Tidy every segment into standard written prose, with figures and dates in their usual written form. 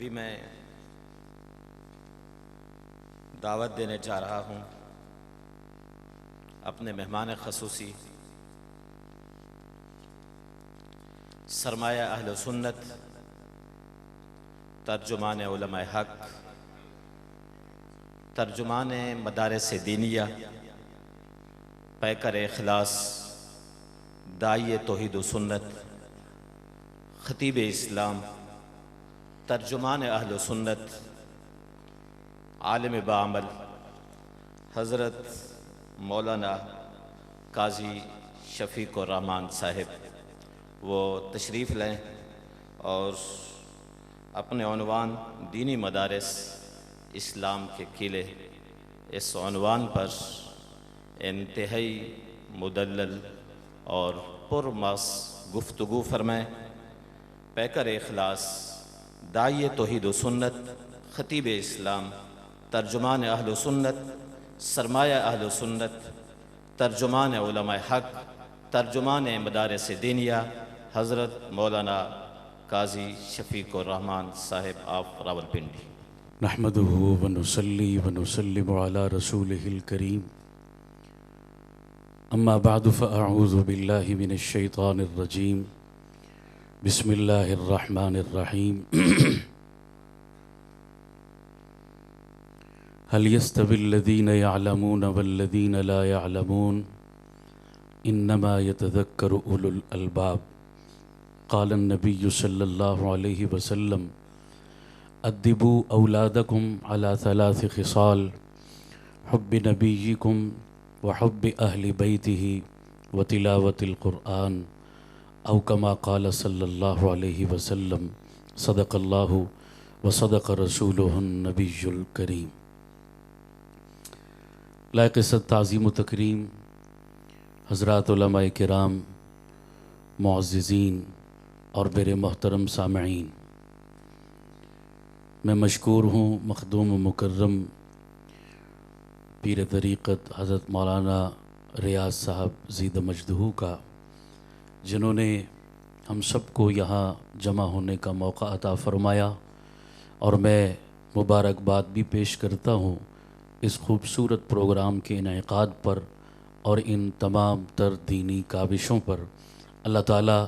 ابھی میں دعوت دینے جا رہا ہوں اپنے مہمان خصوصی سرمایہ اہل سنت، ترجمان علماء حق، ترجمان مدارس دینیہ، پیکر اخلاص، داعی توحید و سنت، خطیب اسلام، ترجمان اہل سنت، عالم بعمل، حضرت مولانا قاضی شفیق الرحمان صاحب وہ تشریف لیں اور اپنے عنوان دینی مدارس اسلام کے قلعے، اس عنوان پر انتہائی مدلل اور پرمغز گفتگو فرمائیں۔ پیکر اخلاص، داعی توحید و سنت، خطیب اسلام، ترجمان اہل سنت، سرمایہ اہل سنت، ترجمان علماء حق، ترجمان مدارس دینیہ، حضرت مولانا قاضی شفیق الرحمان صاحب آف راولپنڈی۔ نحمده ونصلي ونسلم على رسوله الكريم، اما بعد فاعوذ بالله من الشيطان الرجيم، بسم الله الرحمن الرحيم۔ هل يستوي الذين يعلمون والذين لا يعلمون انما يتذكر اولو الالباب۔ قال النبي صلى الله عليه وسلم: ادبوا اولادكم على 3 خصال: حب نبيكم وحب اهل بيته وتلاوة القرآن، او كما قال صلی اللہ علیہ وسلم: صدق اللہ وصدق رسولہ النبی الکریم۔ لائق صد تعظیم و تکریم حضرات علماء کرام، معززین اور میرے محترم سامعین، میں مشکور ہوں مخدوم و مکرم پیر طریقت حضرت مولانا ریاض صاحب زید مجدہ کا، جنہوں نے ہم سب کو یہاں جمع ہونے کا موقع عطا فرمایا، اور میں مبارکباد بھی پیش کرتا ہوں اس خوبصورت پروگرام کے انعقاد پر اور ان تمام تر دینی کاوشوں پر۔ اللہ تعالیٰ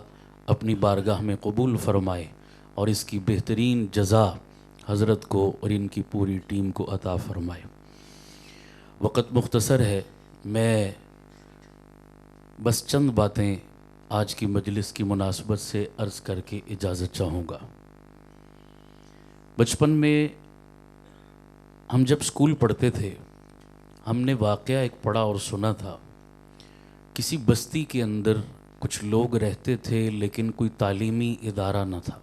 اپنی بارگاہ میں قبول فرمائے اور اس کی بہترین جزا حضرت کو اور ان کی پوری ٹیم کو عطا فرمائے۔ وقت مختصر ہے، میں بس چند باتیں آج کی مجلس کی مناسبت سے عرض کر کے اجازت چاہوں گا۔ بچپن میں ہم جب اسکول پڑھتے تھے، ہم نے واقعہ ایک پڑھا اور سنا تھا۔ کسی بستی کے اندر کچھ لوگ رہتے تھے لیکن کوئی تعلیمی ادارہ نہ تھا۔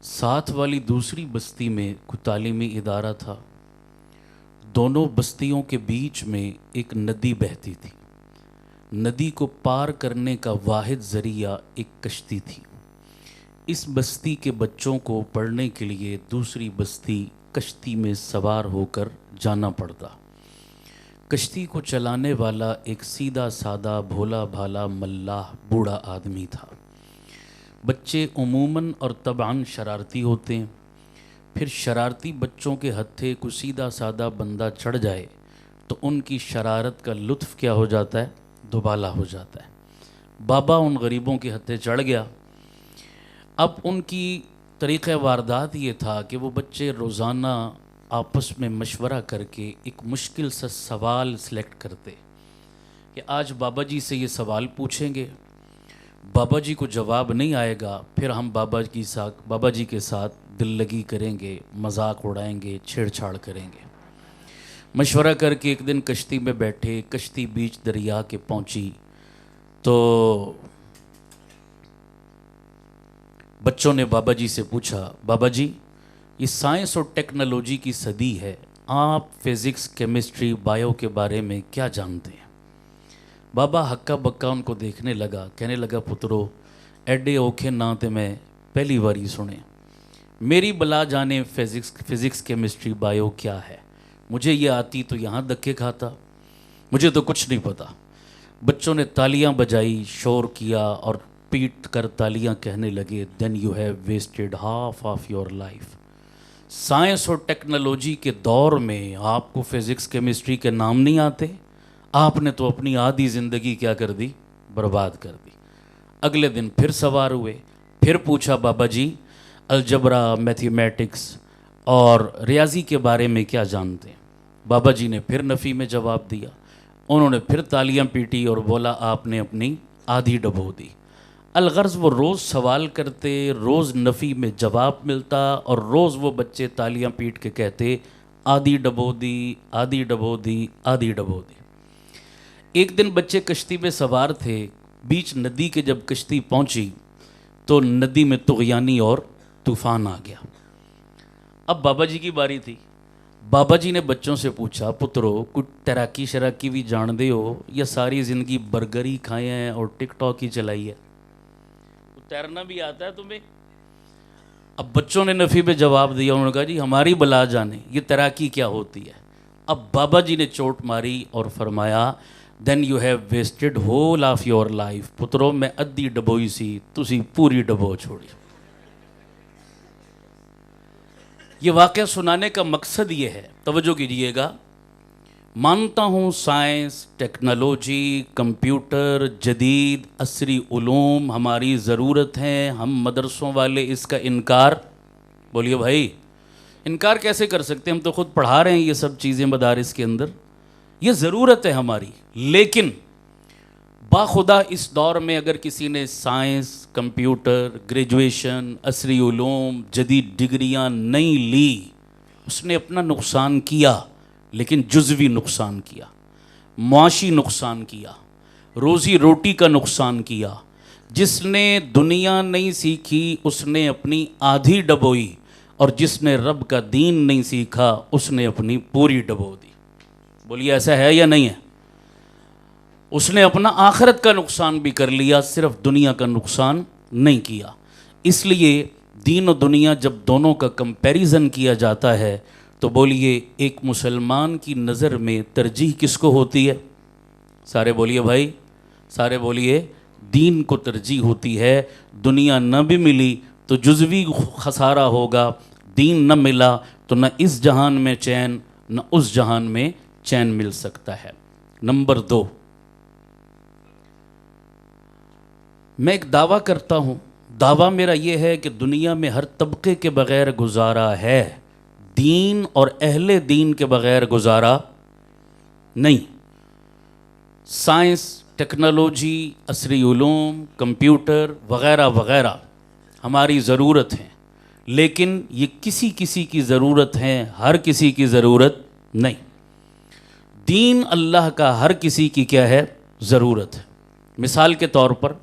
ساتھ والی دوسری بستی میں کوئی تعلیمی ادارہ تھا۔ دونوں بستیوں کے بیچ میں ایک ندی بہتی تھی۔ ندی کو پار کرنے کا واحد ذریعہ ایک کشتی تھی۔ اس بستی کے بچوں کو پڑھنے کے لیے دوسری بستی کشتی میں سوار ہو کر جانا پڑتا۔ کشتی کو چلانے والا ایک سیدھا سادہ بھولا بھالا ملاح بوڑھا آدمی تھا۔ بچے عموماً اور طبعاً شرارتی ہوتے ہیں، پھر شرارتی بچوں کے ہتھے کو سیدھا سادہ بندہ چڑھ جائے تو ان کی شرارت کا لطف کیا ہو جاتا ہے؟ دوبالا ہو جاتا ہے۔ بابا ان غریبوں کے ہتھے چڑھ گیا۔ اب ان کی طریقہ واردات یہ تھا کہ وہ بچے روزانہ آپس میں مشورہ کر کے ایک مشکل سا سوال سلیکٹ کرتے کہ آج بابا جی سے یہ سوال پوچھیں گے، بابا جی کو جواب نہیں آئے گا، پھر ہم بابا جی کے ساتھ دل لگی کریں گے، مذاق اڑائیں گے، چھیڑ چھاڑ کریں گے۔ مشورہ کر کے ایک دن کشتی میں بیٹھے، کشتی بیچ دریا کے پہنچی تو بچوں نے بابا جی سے پوچھا، بابا جی یہ سائنس اور ٹیکنالوجی کی صدی ہے، آپ فزکس، کیمسٹری، بایو کے بارے میں کیا جانتے ہیں؟ بابا ہکا بکا ان کو دیکھنے لگا، کہنے لگا پترو ایڈے اوکھے نہ تے میں پہلی باری سنے، میری بلا جانے فزکس کیمسٹری بایو کیا ہے، مجھے یہ آتی تو یہاں دھکے کھاتا، مجھے تو کچھ نہیں پتا۔ بچوں نے تالیاں بجائی، شور کیا اور پیٹ کر تالیاں کہنے لگے then you have wasted half of your life. Science اور ٹیکنالوجی کے دور میں آپ کو فزکس کیمسٹری کے نام نہیں آتے؟ آپ نے تو اپنی آدھی زندگی کیا کر دی؟ برباد کر دی. اگلے دن پھر سوار ہوئے, پھر پوچھا بابا جی الجبرا, میتھمیٹکس اور ریاضی کے بارے میں کیا جانتے ہیں؟ بابا جی نے پھر نفی میں جواب دیا. انہوں نے پھر تالیاں پیٹی اور بولا آپ نے اپنی آدھی ڈبو دی. الغرض وہ روز سوال کرتے, روز نفی میں جواب ملتا, اور روز وہ بچے تالیاں پیٹ کے کہتے آدھی ڈبو دی, آدھی ڈبو دی, آدھی ڈبو دی. ایک دن بچے کشتی میں سوار تھے, بیچ ندی کے جب کشتی پہنچی تو ندی میں طغیانی اور طوفان آ گیا. اب بابا جی کی باری تھی. بابا جی نے بچوں سے پوچھا پترو کچھ تیراکی شراکی بھی جان دے ہو یا ساری زندگی برگر ہی کھائے ہیں اور ٹک ٹاک ہی چلائی ہے؟ تیرنا بھی آتا ہے تمہیں؟ اب بچوں نے نفی پہ جواب دیا. انہوں نے کہا جی ہماری بلا جانے یہ تیراکی کیا ہوتی ہے. اب بابا جی نے چوٹ ماری اور فرمایا then you have wasted whole of your life. پترو میں ادھی ڈبوئی سی, تسی پوری ڈبو چھوڑی. یہ واقعہ سنانے کا مقصد یہ ہے, توجہ کیجئے گا, مانتا ہوں سائنس, ٹیکنالوجی, کمپیوٹر, جدید عصری علوم ہماری ضرورت ہیں. ہم مدرسوں والے اس کا انکار, بولیے بھائی انکار کیسے کر سکتے ہیں؟ ہم تو خود پڑھا رہے ہیں یہ سب چیزیں مدارس کے اندر. یہ ضرورت ہے ہماری. لیکن باخدا اس دور میں اگر کسی نے سائنس, کمپیوٹر, گریجویشن, عصری علوم, جدید ڈگریاں نہیں لی, اس نے اپنا نقصان کیا, لیکن جزوی نقصان کیا, معاشی نقصان کیا, روزی روٹی کا نقصان کیا. جس نے دنیا نہیں سیکھی اس نے اپنی آدھی ڈبوئی, اور جس نے رب کا دین نہیں سیکھا اس نے اپنی پوری ڈبو دی. بولیے ایسا ہے یا نہیں ہے؟ اس نے اپنا آخرت کا نقصان بھی کر لیا, صرف دنیا کا نقصان نہیں کیا. اس لیے دین و دنیا جب دونوں کا کمپیریزن کیا جاتا ہے تو بولیے ایک مسلمان کی نظر میں ترجیح کس کو ہوتی ہے؟ سارے بولیے بھائی, سارے بولیے, دین کو ترجیح ہوتی ہے. دنیا نہ بھی ملی تو جزوی خسارہ ہوگا, دین نہ ملا تو نہ اس جہان میں چین نہ اس جہان میں چین مل سکتا ہے. نمبر 2, میں ایک دعویٰ کرتا ہوں. دعویٰ میرا یہ ہے کہ دنیا میں ہر طبقے کے بغیر گزارا ہے, دین اور اہل دین کے بغیر گزارا نہیں. سائنس, ٹیکنالوجی, عصری علوم, کمپیوٹر وغیرہ وغیرہ ہماری ضرورت ہیں, لیکن یہ کسی کسی کی ضرورت ہیں, ہر کسی کی ضرورت نہیں. دین اللہ کا ہر کسی کی کیا ہے؟ ضرورت ہے. مثال کے طور پر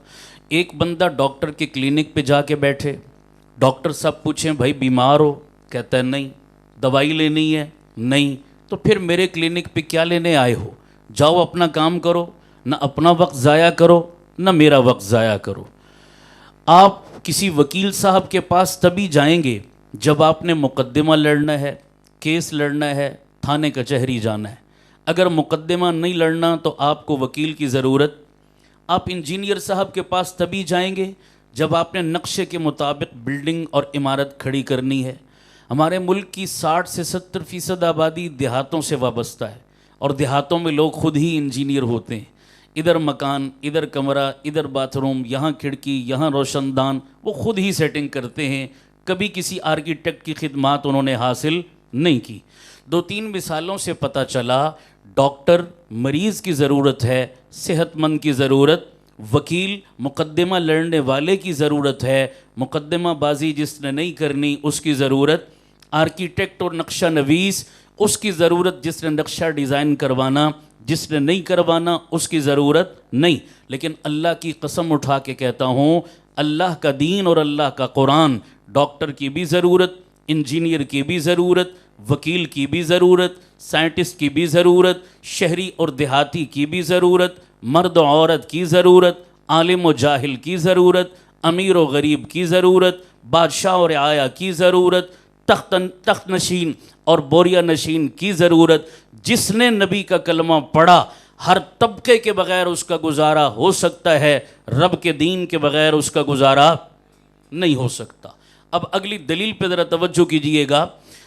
ایک بندہ ڈاکٹر کے کلینک پہ جا کے بیٹھے, ڈاکٹر صاحب پوچھیں بھائی بیمار ہو؟ کہتا ہے نہیں. دوائی لینی ہے؟ نہیں. تو پھر میرے کلینک پہ کیا لینے آئے ہو؟ جاؤ اپنا کام کرو, نہ اپنا وقت ضائع کرو نہ میرا وقت ضائع کرو. آپ کسی وکیل صاحب کے پاس تبھی جائیں گے جب آپ نے مقدمہ لڑنا ہے, کیس لڑنا ہے, تھانے کچہری جانا ہے. اگر مقدمہ نہیں لڑنا تو آپ کو وکیل کی ضرورت. آپ انجینئر صاحب کے پاس تبھی جائیں گے جب آپ نے نقشے کے مطابق بلڈنگ اور عمارت کھڑی کرنی ہے. ہمارے ملک کی 60 سے 70% آبادی دیہاتوں سے وابستہ ہے, اور دیہاتوں میں لوگ خود ہی انجینئر ہوتے ہیں. ادھر مکان, ادھر کمرہ, ادھر باتھ روم, یہاں کھڑکی, یہاں روشن دان, وہ خود ہی سیٹنگ کرتے ہیں. کبھی کسی آرکیٹیکٹ کی خدمات انہوں نے حاصل نہیں کی. 2-3 مثالوں سے پتہ چلا ڈاکٹر مریض کی ضرورت ہے, صحت مند کی ضرورت, وکیل مقدمہ لڑنے والے کی ضرورت ہے, مقدمہ بازی جس نے نہیں کرنی اس کی ضرورت, آرکیٹیکٹ اور نقشہ نویس اس کی ضرورت جس نے نقشہ ڈیزائن کروانا, جس نے نہیں کروانا اس کی ضرورت نہیں. لیکن اللہ کی قسم اٹھا کے کہتا ہوں, اللہ کا دین اور اللہ کا قرآن, ڈاکٹر کی بھی ضرورت, انجینئر کی بھی ضرورت, وکیل کی بھی ضرورت, سائنٹسٹ کی بھی ضرورت, شہری اور دیہاتی کی بھی ضرورت, مرد و عورت کی ضرورت, عالم و جاہل کی ضرورت, امیر و غریب کی ضرورت, بادشاہ و رعایا کی ضرورت, تخت نشین اور بوریا نشین کی ضرورت. جس نے نبی کا کلمہ پڑھا ہر طبقے کے بغیر اس کا گزارا ہو سکتا ہے، رب کے دین کے بغیر اس کا گزارا نہیں ہو سکتا۔ اب اگلی دلیل پہ ذرا توجہ کیجئے گا۔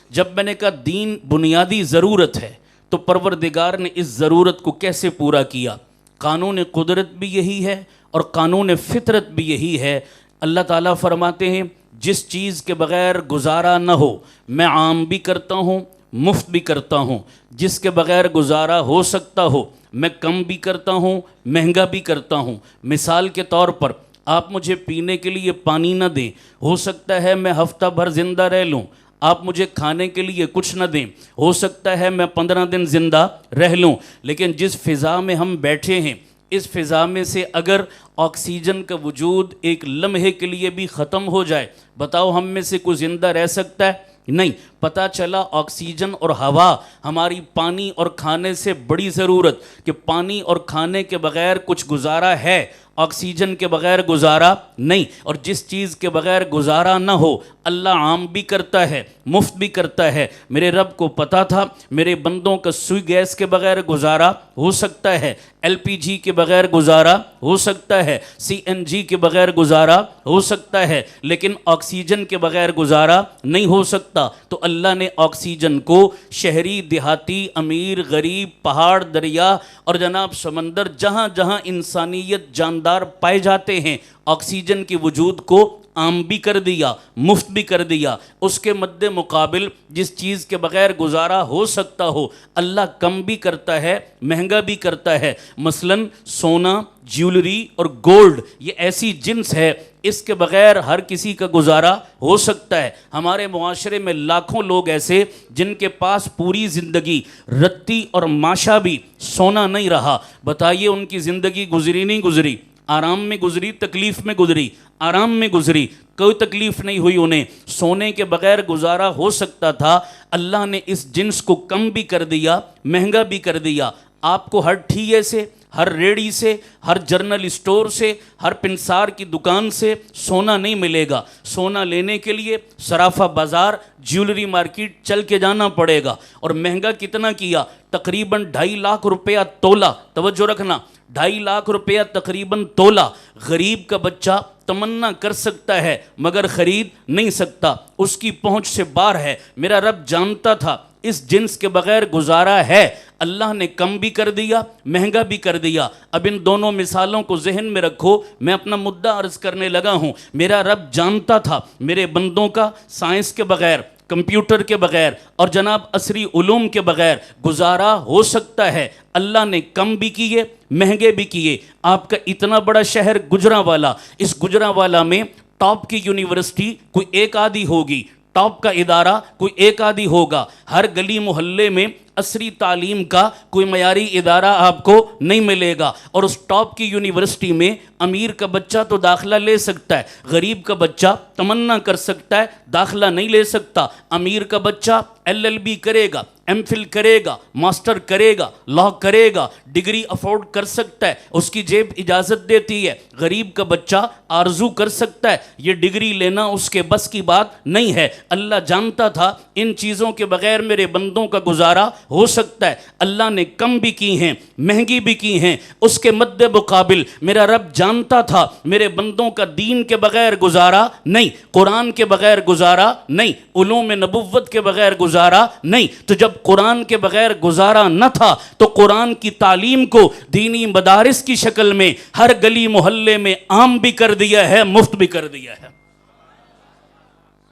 جب میں نے کہا دین بنیادی ضرورت ہے تو پروردگار نے اس ضرورت کو کیسے پورا کیا؟ قانون قدرت بھی یہی ہے اور قانون فطرت بھی یہی ہے۔ اللہ تعالیٰ فرماتے ہیں جس چیز کے بغیر گزارا نہ ہو میں عام بھی کرتا ہوں، مفت بھی کرتا ہوں۔ جس کے بغیر گزارا ہو سکتا ہو میں کم بھی کرتا ہوں، مہنگا بھی کرتا ہوں۔ مثال کے طور پر آپ مجھے پینے کے لیے پانی نہ دیں، ہو سکتا ہے میں ہفتہ بھر زندہ رہ لوں۔ آپ مجھے کھانے کے لیے کچھ نہ دیں، ہو سکتا ہے میں 15 دن زندہ رہ لوں۔ لیکن جس فضا میں ہم بیٹھے ہیں، اس فضا میں سے اگر آکسیجن کا وجود ایک لمحے کے لیے بھی ختم ہو جائے، بتاؤ ہم میں سے کوئی زندہ رہ سکتا ہے؟ نہیں۔ پتہ چلا آکسیجن اور ہوا ہماری پانی اور کھانے سے بڑی ضرورت، کہ پانی اور کھانے کے بغیر کچھ گزارا ہے، آکسیجن کے بغیر گزارا نہیں۔ اور جس چیز کے بغیر گزارا نہ ہو اللہ عام بھی کرتا ہے، مفت بھی کرتا ہے۔ میرے رب کو پتہ تھا میرے بندوں کا سوئی گیس کے بغیر گزارا ہو سکتا ہے، ایل پی جی کے بغیر گزارا ہو سکتا ہے، سی این جی کے بغیر گزارا ہو سکتا ہے، لیکن آکسیجن کے بغیر گزارا نہیں ہو سکتا۔ تو اللہ نے آکسیجن کو شہری، دیہاتی، امیر، غریب، پہاڑ، دریا اور جناب سمندر، جہاں جہاں انسانیت جاندار پائے جاتے ہیں، آکسیجن کے وجود کو عام بھی کر دیا، مفت بھی کر دیا۔ اس کے مد مقابل جس چیز کے بغیر گزارا ہو سکتا ہو اللہ کم بھی کرتا ہے، مہنگا بھی کرتا ہے۔ مثلا سونا، جیولری اور گولڈ یہ ایسی جنس ہے اس کے بغیر ہر کسی کا گزارا ہو سکتا ہے۔ ہمارے معاشرے میں لاکھوں لوگ ایسے جن کے پاس پوری زندگی رتی اور ماشا بھی سونا نہیں رہا، بتائیے ان کی زندگی گزری نہیں گزری؟ آرام میں گزری، تکلیف میں گزری؟ آرام میں گزری، کوئی تکلیف نہیں ہوئی انہیں۔ سونے کے بغیر گزارا ہو سکتا تھا، اللہ نے اس جنس کو کم بھی کر دیا، مہنگا بھی کر دیا۔ آپ کو ہر ٹھیے سے، ہر ریڑھی سے، ہر جرنل اسٹور سے، ہر پنسار کی دکان سے سونا نہیں ملے گا۔ سونا لینے کے لیے صرافہ بازار، جیولری مارکیٹ چل کے جانا پڑے گا۔ اور مہنگا کتنا کیا؟ تقریباً 2.5 لاکھ روپیہ تولہ، توجہ رکھنا، 2.5 لاکھ روپیہ تقریباً تولہ۔ غریب کا بچہ تمنا کر سکتا ہے مگر خرید نہیں سکتا، اس کی پہنچ سے باہر ہے۔ میرا رب جانتا تھا اس جنس کے بغیر گزارا ہے، اللہ نے کم بھی کر دیا، مہنگا بھی کر دیا۔ اب ان دونوں مثالوں کو ذہن میں رکھو، میں اپنا مدعا عرض کرنے لگا ہوں۔ میرا رب جانتا تھا میرے بندوں کا سائنس کے بغیر، کمپیوٹر کے بغیر اور جناب عصری علوم کے بغیر گزارا ہو سکتا ہے، اللہ نے کم بھی کیے، مہنگے بھی کیے۔ آپ کا اتنا بڑا شہر گجرانوالا، اس گجرانوالا میں ٹاپ کی یونیورسٹی کوئی ایک آدھی ہوگی، ٹاپ کا ادارہ کوئی ایک آدھی ہوگا۔ ہر گلی محلے میں عصری تعلیم کا کوئی معیاری ادارہ آپ کو نہیں ملے گا۔ اور اس ٹاپ کی یونیورسٹی میں امیر کا بچہ تو داخلہ لے سکتا ہے، غریب کا بچہ تمنا کر سکتا ہے، داخلہ نہیں لے سکتا۔ امیر کا بچہ ایل ایل بی کرے گا، ایم فل کرے گا، ماسٹر کرے گا، لا کرے گا، ڈگری افورڈ کر سکتا ہے، اس کی جیب اجازت دیتی ہے۔ غریب کا بچہ آرزو کر سکتا ہے، یہ ڈگری لینا اس کے بس کی بات نہیں ہے۔ اللہ جانتا تھا ان چیزوں کے بغیر میرے بندوں کا گزارا ہو سکتا ہے، اللہ نے کم بھی کی ہیں، مہنگی بھی کی ہیں۔ اس کے مد مقابل میرا رب جانتا تھا میرے بندوں کا دین کے بغیر گزارا نہیں، قرآن کے بغیر گزارا نہیں، علوم نبوت کے بغیر گزارا نہیں۔ تو جب قرآن کے بغیر گزارا نہ تھا تو قرآن کی تعلیم کو دینی مدارس کی شکل میں ہر گلی محلے میں عام بھی کر دیا ہے، مفت بھی کر دیا ہے۔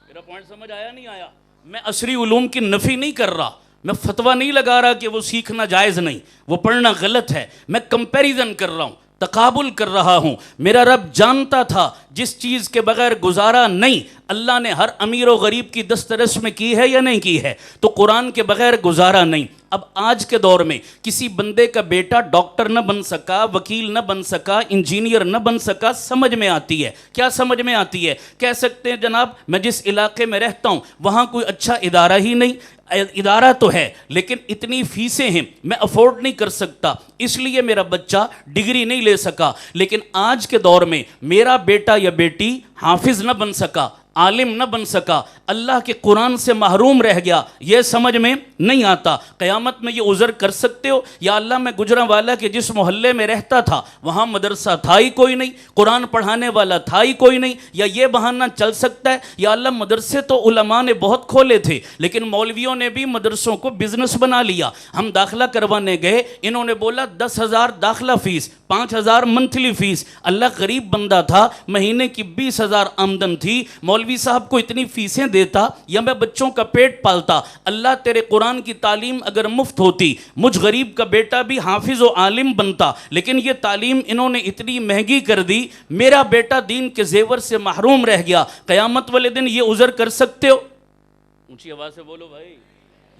میرا پوائنٹ سمجھ آیا نہیں آیا؟ میں عصری علوم کی نفی نہیں کر رہا، میں فتویٰ نہیں لگا رہا کہ وہ سیکھنا جائز نہیں، وہ پڑھنا غلط ہے، میں کمپیریزن کر رہا ہوں، تقابل کر رہا ہوں۔ میرا رب جانتا تھا جس چیز کے بغیر گزارا نہیں، اللہ نے ہر امیر و غریب کی دسترس میں کی ہے یا نہیں کی ہے؟ تو قرآن کے بغیر گزارا نہیں۔ اب آج کے دور میں کسی بندے کا بیٹا ڈاکٹر نہ بن سکا، وکیل نہ بن سکا، انجینئر نہ بن سکا، سمجھ میں آتی ہے۔ کیا سمجھ میں آتی ہے؟ کہہ سکتے ہیں جناب میں جس علاقے میں رہتا ہوں وہاں کوئی اچھا ادارہ ہی نہیں۔ ادارہ تو ہے لیکن اتنی فیسیں ہیں میں افورڈ نہیں کر سکتا، اس لیے میرا بچہ ڈگری نہیں لے سکا۔ لیکن آج کے دور میں میرا بیٹا یا بیٹی حافظ نہ بن سکا، عالم نہ بن سکا، اللہ کے قرآن سے محروم رہ گیا، یہ سمجھ میں نہیں آتا۔ قیامت میں یہ عذر کر سکتے ہو، یا اللہ میں گجرانوالہ کے جس محلے میں رہتا تھا وہاں مدرسہ تھا ہی کوئی نہیں، قرآن پڑھانے والا تھا ہی کوئی نہیں، یا یہ بہانہ چل سکتا ہے، یا اللہ مدرسے تو علماء نے بہت کھولے تھے لیکن مولویوں نے بھی مدرسوں کو بزنس بنا لیا۔ ہم داخلہ کروانے گئے، انہوں نے بولا 10,000 داخلہ فیس، 5,000 منتھلی فیس۔ اللہ غریب بندہ تھا، مہینے کی 20,000 آمدن تھی، مولوی صاحب کو اتنی فیسیں دیتا یا میں بچوں کا پیٹ پالتا؟ اللہ تیرے قرآن کی تعلیم اگر مفت ہوتی، مجھ غریب کا بیٹا بھی حافظ و عالم بنتا، لیکن یہ تعلیم انہوں نے اتنی مہنگی کر دی، میرا بیٹا دین کے زیور سے محروم رہ گیا۔ قیامت والے دن یہ عذر کر سکتے ہو؟ اونچی آواز سے بولو بھائی،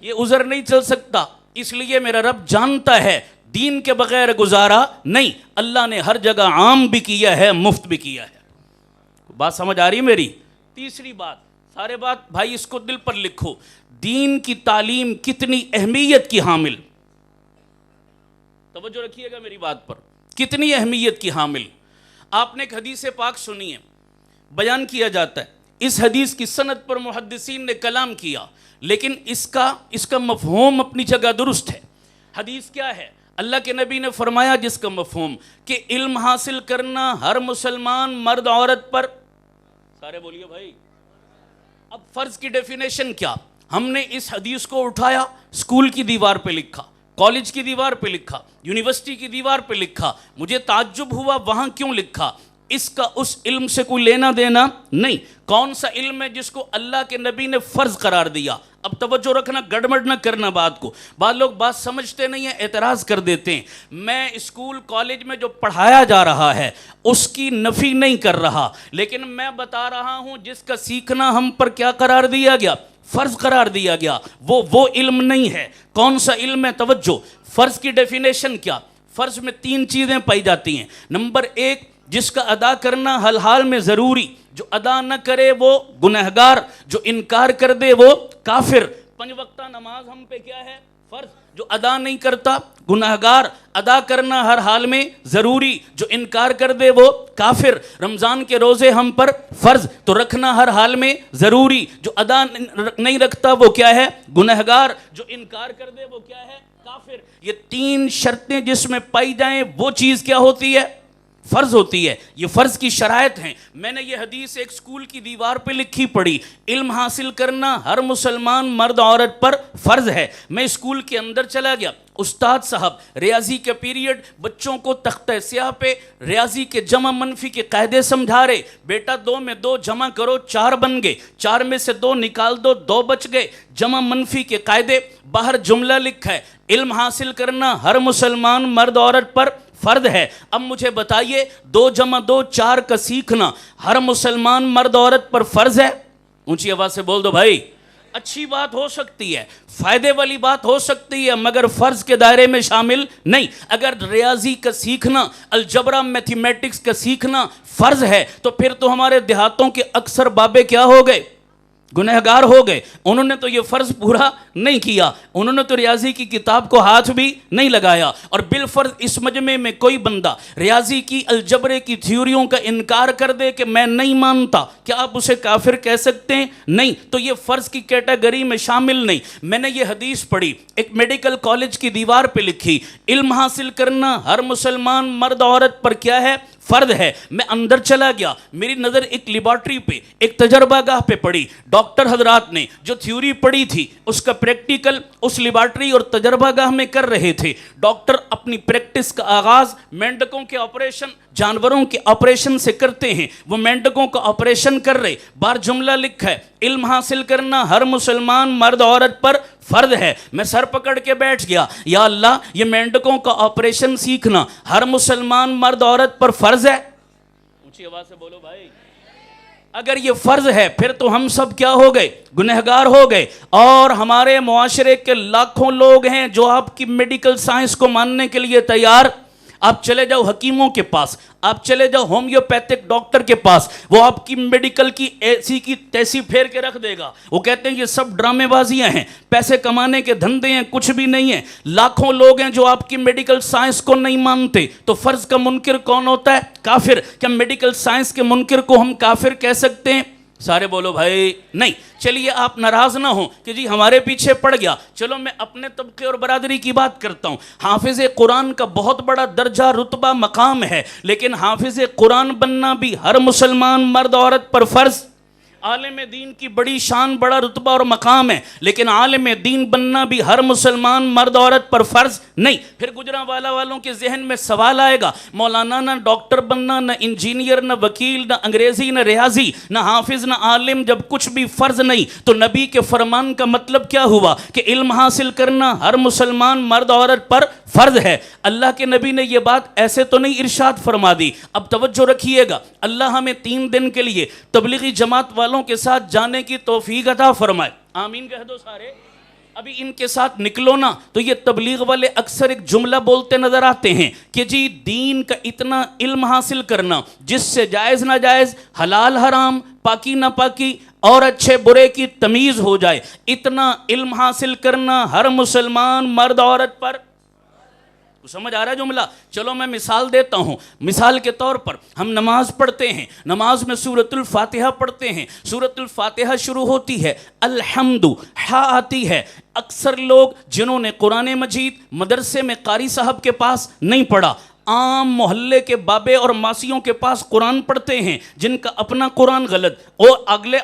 یہ عذر نہیں چل سکتا، اس لیے میرا رب جانتا ہے دین کے بغیر گزارا نہیں۔ اللہ نے ہر جگہ عام بھی کیا ہے، مفت بھی کیا ہے۔ بات سمجھ آ رہی میری؟ تیسری بات، سارے بات بھائی اس کو دل پر لکھو، دین کی تعلیم کتنی اہمیت کی حامل، توجہ رکھیے گا میری بات پر، کتنی اہمیت کی حامل۔ آپ نے ایک حدیث پاک سنی ہے، بیان کیا جاتا ہے، اس حدیث کی سند پر محدثین نے کلام کیا، لیکن اس کا مفہوم اپنی جگہ درست ہے۔ حدیث کیا ہے؟ اللہ کے نبی نے فرمایا جس کا مفہوم کہ علم حاصل کرنا ہر مسلمان مرد عورت پر، سارے بولیے بھائی۔ اب فرض کی ڈیفینیشن کیا؟ ہم نے اس حدیث کو اٹھایا، اسکول کی دیوار پہ لکھا، کالج کی دیوار پہ لکھا، یونیورسٹی کی دیوار پہ لکھا۔ مجھے تعجب ہوا وہاں کیوں لکھا؟ اس کا اس علم سے کوئی لینا دینا نہیں۔ کون سا علم ہے جس کو اللہ کے نبی نے فرض قرار دیا؟ اب توجہ رکھنا، گڑبڑ نہ کرنا بات کو، بعض لوگ بات سمجھتے نہیں ہیں، اعتراض کر دیتے ہیں۔ میں اسکول کالج میں جو پڑھایا جا رہا ہے اس کی نفی نہیں کر رہا، لیکن میں بتا رہا ہوں جس کا سیکھنا ہم پر کیا قرار دیا گیا؟ فرض قرار دیا گیا، وہ علم نہیں ہے۔ کون سا علم ہے؟ توجہ، فرض کی ڈیفینیشن کیا؟ فرض میں 3 چیزیں پائی جاتی ہیں۔ نمبر 1، جس کا ادا کرنا حل حال میں ضروری، جو ادا نہ کرے وہ گنہگار، جو انکار کر دے وہ کافر۔ 5 وقتہ نماز ہم پہ کیا ہے؟ فرض، جو ادا نہیں کرتا گنہگار، ادا کرنا ہر حال میں ضروری، جو انکار کر دے وہ کافر۔ رمضان کے روزے ہم پر فرض، تو رکھنا ہر حال میں ضروری، جو ادا نہیں رکھتا وہ کیا ہے؟ گنہگار، جو انکار کر دے وہ کیا ہے؟ کافر۔ یہ 3 شرطیں جس میں پائی جائیں وہ چیز کیا ہوتی ہے؟ فرض ہوتی ہے۔ یہ فرض کی شرائط ہیں۔ میں نے یہ حدیث ایک سکول کی دیوار پہ لکھی پڑھی، علم حاصل کرنا ہر مسلمان مرد عورت پر فرض ہے۔ میں اسکول کے اندر چلا گیا، استاد صاحب ریاضی کے پیریڈ بچوں کو تختہ سیاہ پہ ریاضی کے جمع منفی کے قاعدے سمجھا رہے، بیٹا 2 میں 2 جمع کرو 4 بن گئے، 4 میں سے 2 نکال دو 2 بچ گئے، جمع منفی کے قاعدے، باہر جملہ لکھا ہے علم حاصل کرنا ہر مسلمان مرد عورت پر فرض ہے۔ اب مجھے بتائیے 2 جمع 2 4 کا سیکھنا ہر مسلمان مرد عورت پر فرض ہے؟ اونچی آواز سے بول دو بھائی۔ اچھی بات ہو سکتی ہے، فائدے والی بات ہو سکتی ہے، مگر فرض کے دائرے میں شامل نہیں۔ اگر ریاضی کا سیکھنا، الجبرا میتھمیٹکس کا سیکھنا فرض ہے تو پھر تو ہمارے دیہاتوں کے اکثر بابے کیا ہو گئے؟ گنہگار ہو گئے۔ انہوں نے تو یہ فرض پورا نہیں کیا، انہوں نے تو ریاضی کی کتاب کو ہاتھ بھی نہیں لگایا۔ اور بالفرض اس مجمع میں کوئی بندہ ریاضی کی الجبرے کی تھیوریوں کا انکار کر دے کہ میں نہیں مانتا، کیا آپ اسے کافر کہہ سکتے ہیں؟ نہیں، تو یہ فرض کی کیٹیگری میں شامل نہیں۔ میں نے یہ حدیث پڑھی، ایک میڈیکل کالج کی دیوار پہ لکھی، علم حاصل کرنا ہر مسلمان مرد عورت پر کیا ہے؟ فرض ہے۔ میں اندر چلا گیا، میری نظر ایک لیبارٹری پہ، ایک تجربہ گاہ پہ پڑی۔ ڈاکٹر حضرات نے جو تھیوری پڑھی تھی اس کا پریکٹیکل اس لیبارٹری اور تجربہ گاہ میں کر رہے تھے۔ ڈاکٹر اپنی پریکٹس کا آغاز مینڈکوں کے آپریشن، جانوروں کے آپریشن سے کرتے ہیں، وہ مینڈکوں کا آپریشن کر رہے، بار جملہ لکھا ہے علم حاصل کرنا ہر مسلمان مرد عورت پر فرض ہے۔ میں سر پکڑ کے بیٹھ گیا، یا اللہ یہ مینڈکوں کا آپریشن سیکھنا ہر مسلمان مرد عورت پر فرض ہے؟ اونچی آواز سے بولو بھائی۔ اگر یہ فرض ہے پھر تو ہم سب کیا ہو گئے؟ گنہگار ہو گئے۔ اور ہمارے معاشرے کے لاکھوں لوگ ہیں جو آپ کی میڈیکل سائنس کو ماننے کے لیے تیار۔ آپ چلے جاؤ حکیموں کے پاس، آپ چلے جاؤ ہومیوپیتھک ڈاکٹر کے پاس، وہ آپ کی میڈیکل کی ایسی کی تیسی پھیر کے رکھ دے گا۔ وہ کہتے ہیں یہ سب ڈرامے بازیاں ہیں، پیسے کمانے کے دھندے ہیں، کچھ بھی نہیں ہے۔ لاکھوں لوگ ہیں جو آپ کی میڈیکل سائنس کو نہیں مانتے، تو فرض کا منکر کون ہوتا ہے؟ کافر۔ کیا میڈیکل سائنس کے منکر کو ہم کافر کہہ سکتے ہیں؟ سارے بولو بھائی نہیں. چلیے آپ ناراض نہ ہوں کہ جی ہمارے پیچھے پڑ گیا. چلو میں اپنے طبقے اور برادری کی بات کرتا ہوں. حافظ قرآن کا بہت بڑا درجہ رتبہ مقام ہے، لیکن حافظ قرآن بننا بھی ہر مسلمان مرد عورت پر فرض. عالم دین کی بڑی شان، بڑا رتبہ اور مقام ہے، لیکن عالم دین بننا بھی ہر مسلمان مرد عورت پر فرض نہیں. پھر گجرانوالہ والوں کے ذہن میں سوال آئے گا، مولانا نہ ڈاکٹر بننا، نہ انجینئر، نہ وکیل، نہ انگریزی، نہ ریاضی، نہ حافظ، نہ عالم، جب کچھ بھی فرض نہیں تو نبی کے فرمان کا مطلب کیا ہوا کہ علم حاصل کرنا ہر مسلمان مرد عورت پر فرض ہے. اللہ کے نبی نے یہ بات ایسے تو نہیں ارشاد فرما دی. اب توجہ رکھیے گا، اللہ ہمیں 3 دن کے لیے تبلیغی جماعت والوں کے ساتھ جانے کی توفیق عطا فرمائے. آمین کہہ دو سارے. ابھی ان کے ساتھ نکلو نا تو یہ تبلیغ والے اکثر ایک جملہ بولتے نظر آتے ہیں کہ جی دین کا اتنا علم حاصل کرنا جس سے جائز ناجائز، حلال حرام، پاکی ناپاکی اور اچھے برے کی تمیز ہو جائے، اتنا علم حاصل کرنا ہر مسلمان مرد عورت پر. سمجھ آ رہا ہے جملہ؟ چلو میں مثال دیتا ہوں. مثال کے طور پر ہم نماز پڑھتے ہیں، نماز میں سورۃ الفاتحہ پڑھتے ہیں. سورۃ الفاتحہ شروع ہوتی ہے الحمد، ہا آتی ہے. اکثر لوگ جنہوں نے قرآن مجید مدرسے میں قاری صاحب کے پاس نہیں پڑھا، عام محلے کے بابے اور ماسیوں کے پاس قرآن پڑھتے ہیں، جن کا اپنا قرآن غلط اور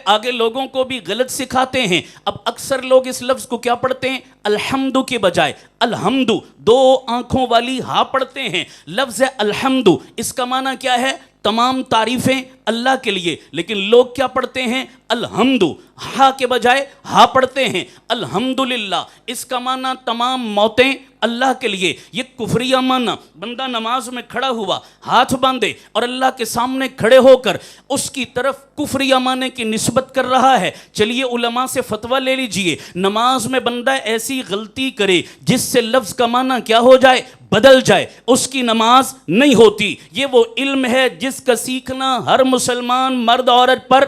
آگے لوگوں کو بھی غلط سکھاتے ہیں. اب اکثر لوگ اس لفظ کو کیا پڑھتے ہیں؟ الحمد کے بجائے الحمد، 2 آنکھوں والی ہا پڑھتے ہیں. لفظ الحمد، اس کا معنی کیا ہے؟ تمام تعریفیں اللہ کے لیے. لیکن لوگ کیا پڑھتے ہیں؟ الحمد، ہا کے بجائے ہا پڑھتے ہیں. الحمدللہ، اس کا معنی تمام موتیں اللہ کے لیے. یہ کفریہ معنی. بندہ نماز میں کھڑا ہوا، ہاتھ باندھے اور اللہ کے سامنے کھڑے ہو کر اس کی طرف کفریہ معنی کی نسبت کر رہا ہے. چلیے علماء سے فتویٰ لے لیجئے، نماز میں بندہ ایسی غلطی کرے جس سے لفظ کا معنی کیا ہو جائے؟ بدل جائے، اس کی نماز نہیں ہوتی. یہ وہ علم ہے جس کا سیکھنا ہر مسلمان مرد عورت پر،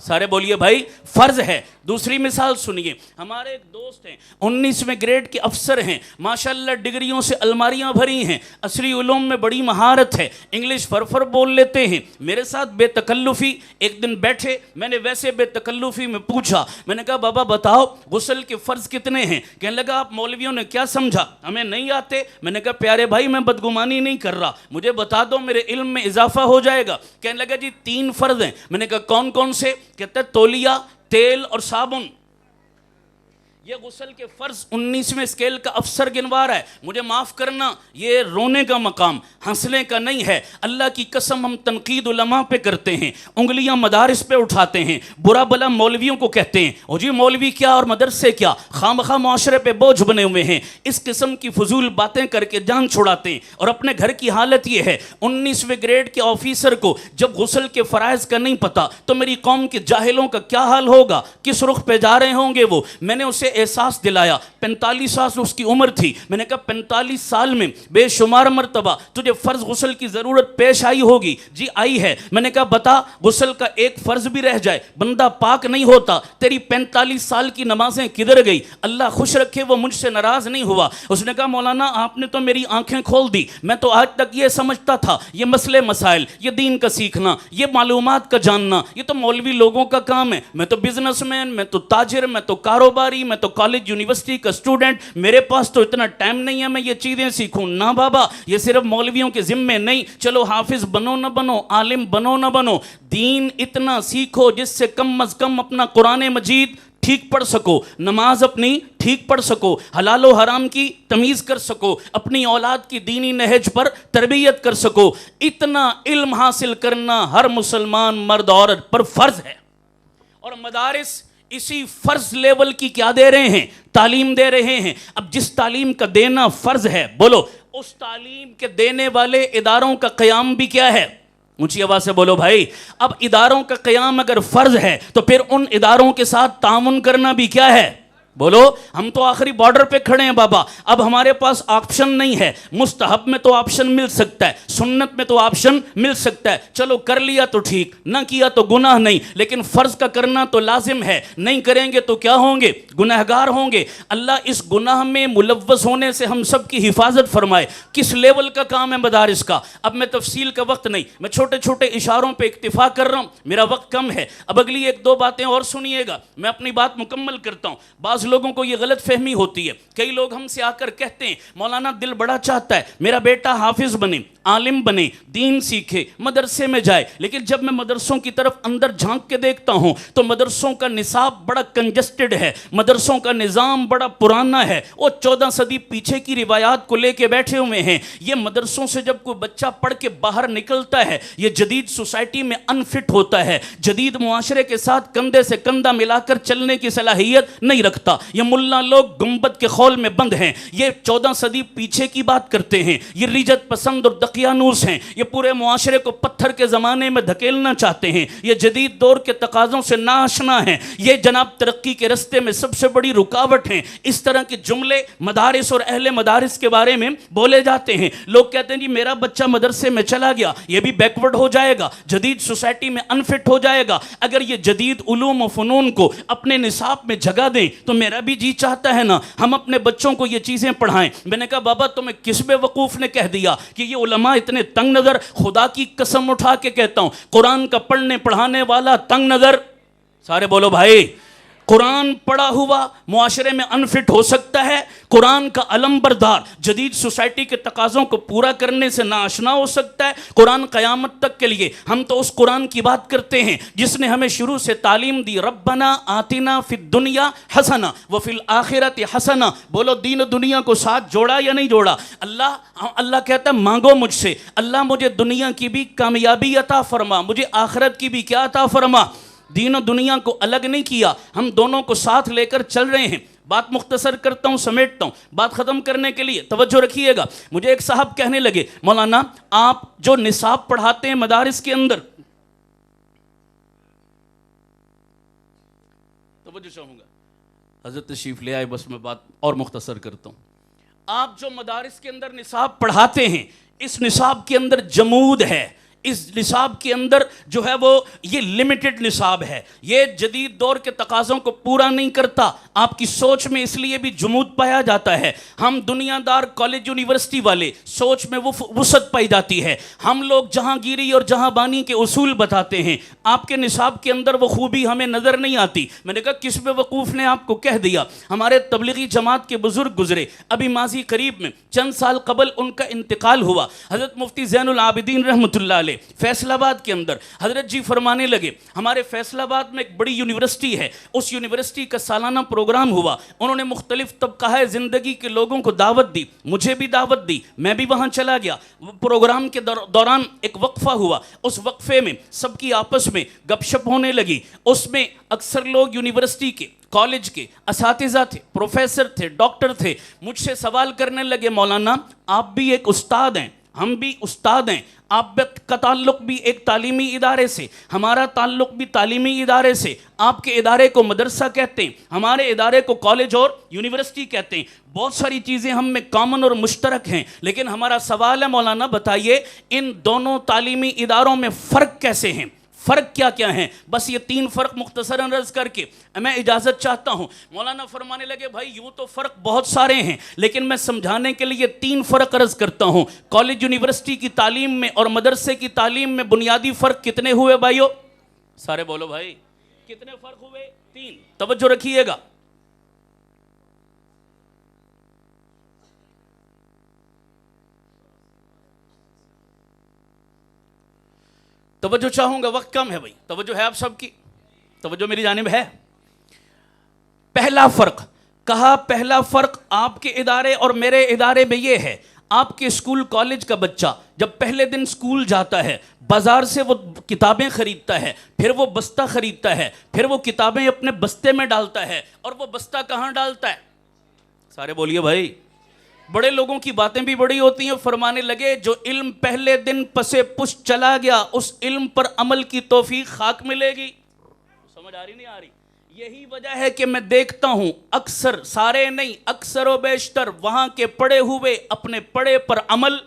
سارے بولیے بھائی، فرض ہے. دوسری مثال سنیے. ہمارے ایک دوست ہیں، 19ویں گریڈ کے افسر ہیں، ماشاءاللہ ڈگریوں سے الماریاں بھری ہیں، عصری علوم میں بڑی مہارت ہے، انگلش فرفر بول لیتے ہیں. میرے ساتھ بے تکلفی ایک دن بیٹھے، میں نے ویسے بے تکلفی میں پوچھا، میں نے کہا بابا بتاؤ غسل کے فرض کتنے ہیں؟ کہنے لگا آپ مولویوں نے کیا سمجھا، ہمیں نہیں آتے. میں نے کہا پیارے بھائی میں بدگمانی نہیں کر رہا، مجھے بتا دو میرے علم میں اضافہ ہو جائے گا. کہنے لگا جی 3 فرض ہیں. میں نے کہا کون کون سے؟ کہتا ہے تولیہ، تیل اور صابن. یہ غسل کے فرض 19ویں اسکیل کا افسر گنوا رہا ہے. مجھے معاف کرنا، یہ رونے کا مقام، ہنسنے کا نہیں ہے. اللہ کی قسم ہم تنقید علماء پہ کرتے ہیں، انگلیاں مدارس پہ اٹھاتے ہیں، برا بلا مولویوں کو کہتے ہیں او جی مولوی کیا اور مدرسے کیا، خامخواہ معاشرے پہ بوجھ بنے ہوئے ہیں. اس قسم کی فضول باتیں کر کے جان چھڑاتے ہیں. اور اپنے گھر کی حالت یہ ہے، 19ویں گریڈ کے آفیسر کو جب غسل کے فرائض کا نہیں پتا تو میری قوم کے جاہلوں کا کیا حال ہوگا، کس رخ پہ جا رہے ہوں گے وہ. میں نے اسے احساس دلایا، 45 سال اس کی عمر تھی. میں نے کہا 45 سال میں بے شمار مرتبہ تجھے فرض غسل کی ضرورت پیش آئی ہوگی. جی آئی ہے. میں نے کہا بتا غسل کا ایک فرض بھی رہ جائے بندہ پاک نہیں ہوتا. تیری 45 سال کی نمازیں کدھر گئی؟ اللہ خوش رکھے وہ مجھ سے ناراض نہیں ہوا. اس نے کہا مولانا آپ نے تو میری آنکھیں کھول دی. میں تو آج تک یہ سمجھتا تھا یہ مسئلے مسائل، یہ دین کا سیکھنا، یہ معلومات کا جاننا، یہ تو مولوی لوگوں کا کام ہے. میں تو بزنس مین، میں تو تاجر، میں تو کاروباری، میں تو کالج یونیورسٹی کا اسٹوڈنٹ، میرے پاس تو اتنا ٹائم نہیں ہے میں یہ چیزیں سیکھوں. نہ بابا، یہ صرف مولویوں کے ذمے نہیں. چلو حافظ بنو نہ بنو، عالم بنو نہ بنو، دین اتنا سیکھو جس سے کم از کم اپنا قرآن مجید ٹھیک پڑھ سکو، نماز اپنی ٹھیک پڑھ سکو، حلال و حرام کی تمیز کر سکو، اپنی اولاد کی دینی نہج پر تربیت کر سکو. اتنا علم حاصل کرنا ہر مسلمان مرد عورت پر فرض ہے. اور مدارس اسی فرض لیول کی کیا دے رہے ہیں؟ تعلیم دے رہے ہیں. اب جس تعلیم کا دینا فرض ہے، بولو اس تعلیم کے دینے والے اداروں کا قیام بھی کیا ہے؟ اونچی آواز سے بولو بھائی. اب اداروں کا قیام اگر فرض ہے تو پھر ان اداروں کے ساتھ تعاون کرنا بھی کیا ہے؟ بولو ہم تو آخری بارڈر پہ کھڑے ہیں بابا، اب ہمارے پاس آپشن نہیں ہے. مستحب میں تو آپشن مل سکتا ہے، سنت میں تو آپشن مل سکتا ہے، چلو کر لیا تو ٹھیک، نہ کیا تو گناہ نہیں، لیکن فرض کا کرنا تو لازم ہے. نہیں کریں گے تو کیا ہوں گے؟ گناہگار ہوں گے. اللہ اس گناہ میں ملوث ہونے سے ہم سب کی حفاظت فرمائے. کس لیول کا کام ہے مدارس کا، اب میں تفصیل کا وقت نہیں، میں چھوٹے چھوٹے اشاروں پہ اکتفا کر رہا ہوں، میرا وقت کم ہے. اب اگلی ایک دو باتیں اور سنیے گا، میں اپنی بات مکمل کرتا ہوں. بعض لوگوں کو یہ غلط فہمی ہوتی ہے، کئی لوگ ہم سے آ کر کہتے ہیں مولانا دل بڑا چاہتا ہے میرا بیٹا حافظ بنے، عالم بنے، دین سیکھے، مدرسے میں جائے، لیکن جب میں مدرسوں کی طرف اندر جھانک کے دیکھتا ہوں تو مدرسوں کا نصاب بڑا کنجسٹڈ ہے، مدرسوں کا نظام بڑا پرانا ہے، وہ 14 صدی پیچھے کی روایات کو لے کے بیٹھے ہوئے ہیں. یہ مدرسوں سے جب کوئی بچہ پڑھ کے باہر نکلتا ہے یہ جدید سوسائٹی میں انفٹ ہوتا ہے، جدید معاشرے کے ساتھ کندھے سے کندھا ملا کر چلنے کی صلاحیت نہیں رکھتا. یہ ملا لوگ گنبد کے خول میں بند ہیں، یہ 14 صدی پیچھے کی بات کرتے ہیں، یہ ریجت پسند اور دقیانوس ہیں، یہ پورے معاشرے کو پتھر کے زمانے میں دھکیلنا چاہتے ہیں، یہ جدید دور کے تقاضوں سے ناآشنا ہیں، یہ جناب ترقی کے رستے میں سب سے بڑی رکاوٹ ہیں. اس طرح کے جملے مدارس اور اہل مدارس کے بارے میں بولے جاتے ہیں. لوگ کہتے ہیں جی میرا بچہ مدرسے میں چلا گیا یہ بھی بیکورڈ ہو جائے گا، جدید سوسائٹی میں انفٹ ہو جائے گا. اگر یہ جدید علوم و فنون کو اپنے نصاب میں جگہ دیں تو میرا بھی جی چاہتا ہے نا ہم اپنے بچوں کو یہ چیزیں پڑھائیں. میں نے کہا بابا تمہیں کس بے وقوف نے کہہ دیا کہ یہ علماء اتنے تنگ نظر؟ خدا کی قسم اٹھا کے کہتا ہوں قرآن کا پڑھنے پڑھانے والا تنگ نظر، سارے بولو بھائی، قرآن پڑھا ہوا معاشرے میں انفٹ ہو سکتا ہے، قرآن کا علم بردار جدید سوسائٹی کے تقاضوں کو پورا کرنے سے ناآشنا ہو سکتا ہے. قرآن قیامت تک کے لیے، ہم تو اس قرآن کی بات کرتے ہیں جس نے ہمیں شروع سے تعلیم دی، ربنا آتنا فی الدنیا حسنہ وفی الآخرۃ حسنہ. بولو دین و دنیا کو ساتھ جوڑا یا نہیں جوڑا؟ اللہ کہتا ہے مانگو مجھ سے، اللہ مجھے دنیا کی بھی کامیابی عطا فرما، مجھے آخرت کی بھی کیا عطا فرما. دین و دنیا کو الگ نہیں کیا، ہم دونوں کو ساتھ لے کر چل رہے ہیں. بات مختصر کرتا ہوں، سمیٹتا ہوں، بات ختم کرنے کے لیے توجہ رکھیے گا. مجھے ایک صاحب کہنے لگے مولانا آپ جو نصاب پڑھاتے ہیں مدارس کے اندر، توجہ چاہوں گا، حضرت تشریف لے آئے، بس میں بات اور مختصر کرتا ہوں. آپ جو مدارس کے اندر نصاب پڑھاتے ہیں اس نصاب کے اندر جمود ہے، اس نصاب کے اندر جو ہے وہ یہ لمیٹڈ نصاب ہے، یہ جدید دور کے تقاضوں کو پورا نہیں کرتا. آپ کی سوچ میں اس لیے بھی جمود پایا جاتا ہے. ہم دنیا دار کالج یونیورسٹی والے سوچ میں وسعت پائی جاتی ہے. ہم لوگ جہاں گیری اور جہاں بانی کے اصول بتاتے ہیں، آپ کے نصاب کے اندر وہ خوبی ہمیں نظر نہیں آتی. میں نے کہا کس بے وقوف نے آپ کو کہہ دیا؟ ہمارے تبلیغی جماعت کے بزرگ گزرے ابھی ماضی قریب میں، چند سال قبل ان کا انتقال ہوا. حضرت مفتی زین العابدین رحمۃ اللہ علیہ فیصل آباد کے اندر حضرت جی فرمانے لگے ہمارے فیصل آباد میں ایک بڑی یونیورسٹی ہے، اس یونیورسٹی کا سالانہ پروگرام ہوا. انہوں نے مختلف طبقہ زندگی کے لوگوں کو دعوت دی، مجھے بھی دعوت دی، میں بھی وہاں چلا گیا. پروگرام کے دوران ایک وقفہ ہوا، اس وقفے میں سب کی آپس میں گپ شپ ہونے لگی. اس میں اکثر لوگ یونیورسٹی کے، کالج کے اساتذہ تھے، پروفیسر تھے، ڈاکٹر تھے. مجھ سے سوال کرنے لگے مولانا آپ بھی ایک استاد ہیں، ہم بھی استاد ہیں، آپ کا تعلق بھی ایک تعلیمی ادارے سے، ہمارا تعلق بھی تعلیمی ادارے سے. آپ کے ادارے کو مدرسہ کہتے ہیں، ہمارے ادارے کو کالج اور یونیورسٹی کہتے ہیں. بہت ساری چیزیں ہم میں کامن اور مشترک ہیں، لیکن ہمارا سوال ہے مولانا بتائیے ان دونوں تعلیمی اداروں میں فرق کیسے ہیں؟ فرق کیا کیا ہیں؟ بس یہ 3 فرق مختصراً عرض کر کے میں اجازت چاہتا ہوں. مولانا فرمانے لگے بھائی یوں تو فرق بہت سارے ہیں لیکن میں سمجھانے کے لیے 3 فرق عرض کرتا ہوں. کالج یونیورسٹی کی تعلیم میں اور مدرسے کی تعلیم میں بنیادی فرق کتنے ہوئے بھائیو؟ سارے بولو بھائی کتنے فرق ہوئے؟ 3. توجہ رکھیے گا. توجہ چاہوں گا، وقت کم ہے بھائی، توجہ ہے آپ سب کی؟ توجہ میری جانب ہے؟ پہلا فرق کہا، پہلا فرق آپ کے ادارے اور میرے ادارے میں یہ ہے، آپ کے اسکول کالج کا بچہ جب پہلے دن اسکول جاتا ہے بازار سے وہ کتابیں خریدتا ہے، پھر وہ بستہ خریدتا ہے، پھر وہ کتابیں اپنے بستے میں ڈالتا ہے. اور وہ بستہ کہاں ڈالتا ہے؟ سارے بولیے بھائی. بڑے لوگوں کی باتیں بھی بڑی ہوتی ہیں. فرمانے لگے جو علم پہلے دن پسے پشت چلا گیا اس علم پر عمل کی توفیق خاک ملے گی. سمجھ آ رہی نہیں آ رہی؟ یہی وجہ ہے کہ میں دیکھتا ہوں اکثر، سارے نہیں، اکثر و بیشتر وہاں کے پڑھے ہوئے اپنے پڑھے پر عمل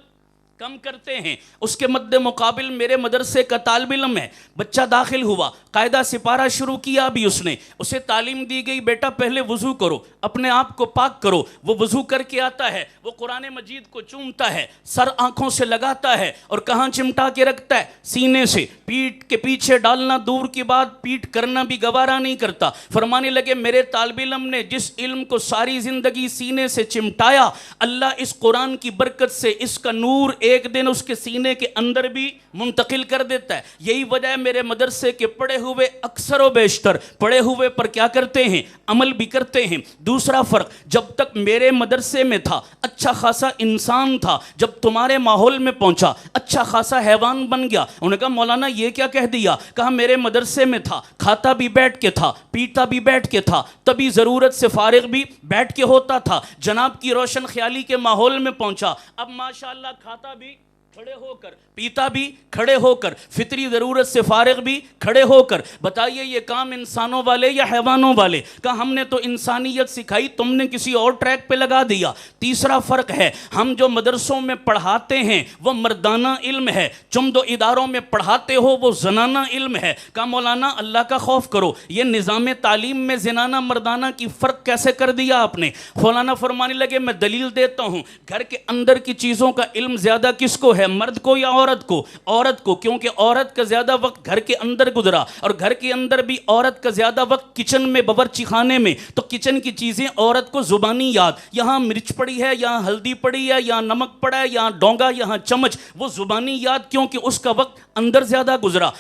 کم کرتے ہیں۔ اس کے مد مقابل میرے مدرسے کا طالب علم ہے، بچہ داخل ہوا، قاعدہ سپارہ شروع کیا، ابھی اس نے، اسے تعلیم دی گئی بیٹا پہلے وضو کرو، اپنے آپ کو پاک کرو، وہ وضو کر کے آتا ہے، وہ قرآن مجید کو چومتا ہے، سر آنکھوں سے لگاتا ہے، اور کہاں چمٹا کے رکھتا ہے؟ سینے سے، پیٹ کے پیچھے ڈالنا دور کی بات، پیٹ کرنا بھی گوارا نہیں کرتا۔ فرمانے لگے میرے طالب علم نے جس علم کو ساری زندگی سینے سے چمٹایا، اللہ اس قرآن کی برکت سے اس کا نور ایک دن اس کے سینے کے اندر بھی منتقل کر دیتا ہے۔ یہی وجہ ہے میرے مدرسے کے پڑھے ہوئے اکثر و بیشتر پڑھے ہوئے پر کیا کرتے ہیں؟ عمل بھی کرتے ہیں۔ دوسرا فرق، جب تک میرے مدرسے میں تھا اچھا خاصا انسان تھا، جب تمہارے ماحول میں پہنچا اچھا خاصا حیوان بن گیا۔ انہوں نے کہا مولانا یہ کیا کہہ دیا؟ کہا میرے مدرسے میں تھا، کھاتا بھی بیٹھ کے تھا، پیتا بھی بیٹھ کے تھا، تبھی ضرورت سے فارغ بھی بیٹھ کے ہوتا تھا۔ جناب کی روشن خیالی کے ماحول میں پہنچا، اب ماشاءاللہ کھاتا بھی کھڑے ہو کر، پیتا بھی کھڑے ہو کر، فطری ضرورت سے فارغ بھی کھڑے ہو کر۔ بتائیے یہ کام انسانوں والے یا حیوانوں والے؟ کہا ہم نے تو انسانیت سکھائی، تم نے کسی اور ٹریک پہ لگا دیا۔ تیسرا فرق ہے، ہم جو مدرسوں میں پڑھاتے ہیں وہ مردانہ علم ہے، تم جو اداروں میں پڑھاتے ہو وہ زنانہ علم ہے۔ کہا مولانا اللہ کا خوف کرو، یہ نظام تعلیم میں زنانہ مردانہ کی فرق کیسے کر دیا آپ نے؟ مولانا فرمانے لگے میں دلیل دیتا ہوں، گھر کے اندر کی چیزوں کا علم زیادہ کس کو ہے، مرد کو یا عورت کو؟ عورت کو، کیونکہ عورت کا زیادہ وقت گھر کے اندر گزرا، اور گھر کے اندر بھی عورت کا زیادہ وقت کچن میں، باورچی خانے میں، تو کچن کی چیزیں عورت کو زبانی یاد، یہاں مرچ پڑی ہے، یہاں ہلدی پڑی ہے، یہاں نمک پڑا ہے، یہاں ڈونگا، یہاں چمچ، وہ زبانی یاد کیونکہ اس کا وقت اندر زیادہ گزرا۔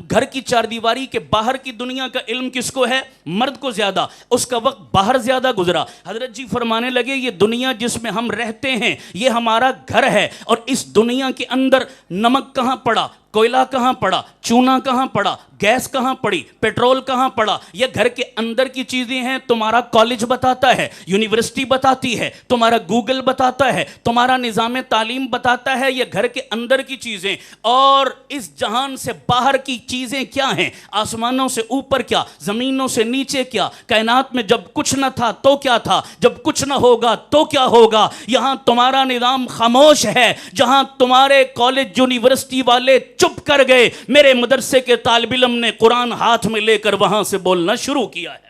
گھر کی چار دیواری کے باہر کی دنیا کا علم کس کو ہے؟ مرد کو زیادہ، اس کا وقت باہر زیادہ گزرا۔ حضرت جی فرمانے لگے یہ دنیا جس میں ہم رہتے ہیں یہ ہمارا گھر ہے، اور اس دنیا کے اندر نمک کہاں پڑا، کوئلہ کہاں پڑا، چونا کہاں پڑا، گیس کہاں پڑی، پیٹرول کہاں پڑا، یہ گھر کے اندر کی چیزیں ہیں۔ تمہارا کالج بتاتا ہے، یونیورسٹی بتاتی ہے، تمہارا گوگل بتاتا ہے، تمہارا نظام تعلیم بتاتا ہے، یہ گھر کے اندر کی چیزیں۔ اور اس جہان سے باہر کی چیزیں کیا ہیں؟ آسمانوں سے اوپر کیا، زمینوں سے نیچے کیا، کائنات میں جب کچھ نہ تھا تو کیا تھا، جب کچھ نہ ہوگا تو کیا ہوگا۔ یہاں تمہارا نظام خاموش ہے، جہاں تمہارے کالج یونیورسٹی والے چپ کر گئے، میرے مدرسے کے طالب علم نے قرآن ہاتھ میں لے کر وہاں سے بولنا شروع کیا ہے۔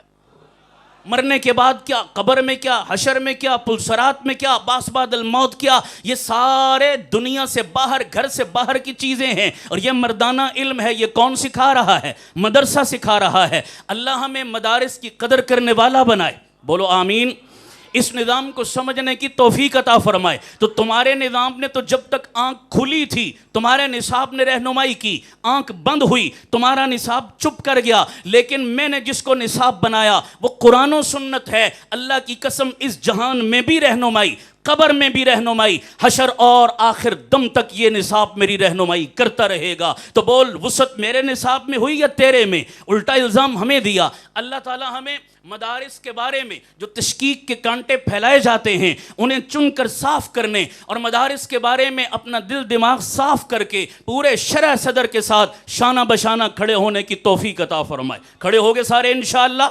مرنے کے بعد کیا، قبر میں کیا، حشر میں کیا، پلسرات میں کیا، باس بعد الموت کیا، یہ سارے دنیا سے باہر، گھر سے باہر کی چیزیں ہیں، اور یہ مردانہ علم ہے۔ یہ کون سکھا رہا ہے؟ مدرسہ سکھا رہا ہے۔ اللہ ہمیں مدارس کی قدر کرنے والا بنائے، بولو آمین۔ اس نظام کو سمجھنے کی توفیق عطا فرمائے۔ تو تمہارے نظام نے تو جب تک آنکھ کھلی تھی تمہارے نصاب نے رہنمائی کی، آنکھ بند ہوئی تمہارا نصاب چپ کر گیا، لیکن میں نے جس کو نصاب بنایا وہ قرآن و سنت ہے۔ اللہ کی قسم اس جہان میں بھی رہنمائی، قبر میں بھی رہنمائی، حشر اور آخر دم تک یہ نصاب میری رہنمائی کرتا رہے گا۔ تو بول وسعت میرے نصاب میں ہوئی یا تیرے میں؟ الٹا الزام ہمیں دیا۔ اللہ تعالی ہمیں مدارس کے بارے میں جو تشکیک کے کانٹے پھیلائے جاتے ہیں انہیں چن کر صاف کرنے، اور مدارس کے بارے میں اپنا دل دماغ صاف کر کے پورے شرح صدر کے ساتھ شانہ بشانہ کھڑے ہونے کی توفیق عطا فرمائے۔ کھڑے ہوگے سارے انشاءاللہ؟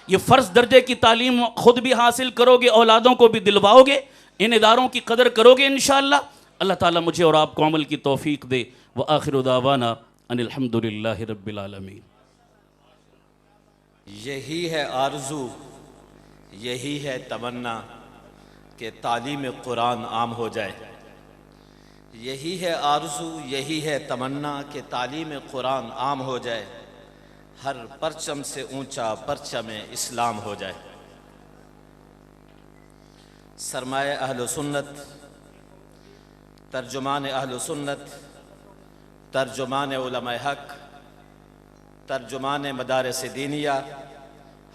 یہ فرض درجے کی تعلیم خود بھی حاصل کرو گے، اولادوں کو بھی دلواؤ گے، ان اداروں کی قدر کرو گے انشاءاللہ۔ اللہ تعالیٰ مجھے اور آپ کو عمل کی توفیق دے۔ وآخر دعوانا ان الحمدللہ رب العالمین۔ یہی ہے آرزو، یہی ہے تمنا کہ تعلیم قرآن عام ہو جائے۔ یہی ہے آرزو، یہی ہے تمنا کہ تعلیم قرآن عام ہو جائے، ہر پرچم سے اونچا پرچم اسلام ہو جائے۔ سرمایہ اہل سنت، ترجمان اہل سنت، ترجمان علماء حق، ترجمان مدارس دینیہ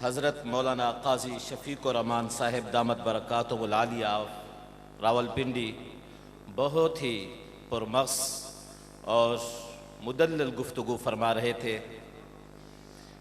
حضرت مولانا قاضی شفیق الرحمان صاحب دامت برکاتہ العالیہ راولپنڈی بہت ہی پرمغز اور مدلل گفتگو فرما رہے تھے۔